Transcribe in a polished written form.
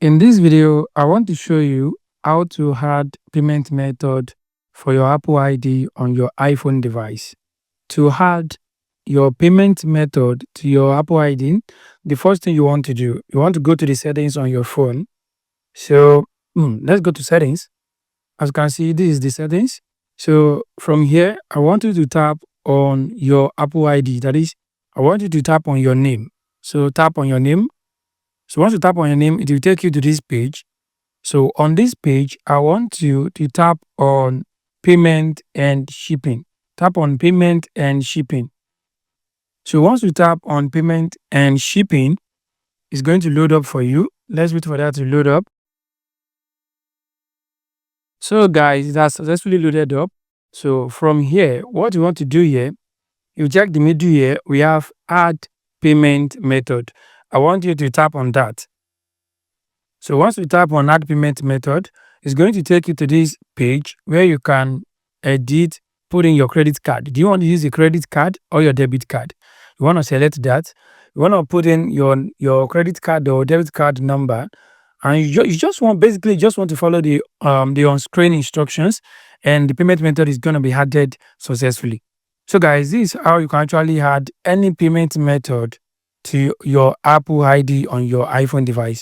In this video, I want to show you how to add payment method for your Apple ID on your iPhone device. To add your payment method to your Apple ID, the first thing you want to do, you want to go to the settings on your phone. So let's go to settings. As you can see, this is the settings. So from here, I want you to tap on your Apple ID. That is, I want you to tap on your name. So tap on your name. So once you tap on your name, it will take you to this page. So on this page, I want you to tap on payment and shipping. Tap on payment and shipping. So once you tap on payment and shipping, it's going to load up for you. Let's wait for that to load up. So guys, it has successfully loaded up. So from here, what you want to do here, you check the middle here, we have add payment method. I want you to tap on that. So once you tap on add payment method, it's going to take you to this page where you can edit, put in your credit card. Do you want to use a credit card or your debit card? You want to select that. You want to put in your credit card or debit card number, and you just want to follow the on-screen instructions, and the payment method is going to be added successfully. So guys, this is how you can actually add any payment method to your Apple ID on your iPhone device.